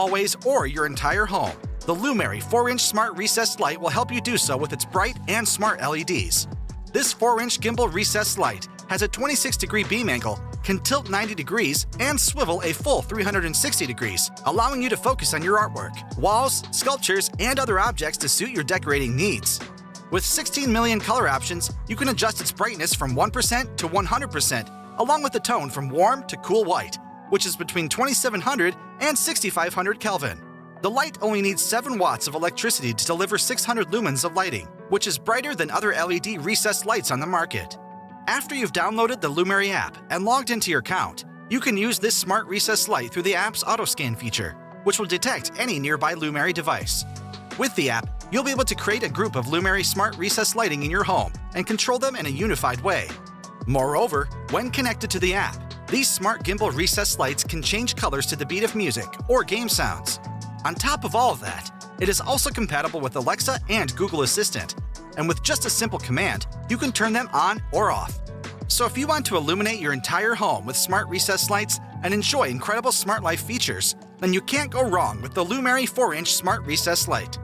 hallways, or your entire home. The Lumary 4-inch smart recessed light will help you do so with its bright and smart LEDs. This 4-inch gimbal recessed light has a 26-degree beam angle, can tilt 90 degrees, and swivel a full 360 degrees, allowing you to focus on your artwork, walls, sculptures, and other objects to suit your decorating needs. With 16 million color options, you can adjust its brightness from 1% to 100%, along with the tone from warm to cool white, which is between 2700 and 6500 Kelvin. The light only needs 7 watts of electricity to deliver 600 lumens of lighting, which is brighter than other LED recessed lights on the market. After you've downloaded the Lumary app and logged into your account, you can use this smart recessed light through the app's auto-scan feature, which will detect any nearby Lumary device. With the app, you'll be able to create a group of Lumary smart recessed lighting in your home and control them in a unified way. Moreover, when connected to the app, these smart gimbal recessed lights can change colors to the beat of music or game sounds. On top of all of that, it is also compatible with Alexa and Google Assistant, and with just a simple command, you can turn them on or off. So if you want to illuminate your entire home with smart recessed lights and enjoy incredible smart life features, then you can't go wrong with the Lumary 4-inch smart recessed light.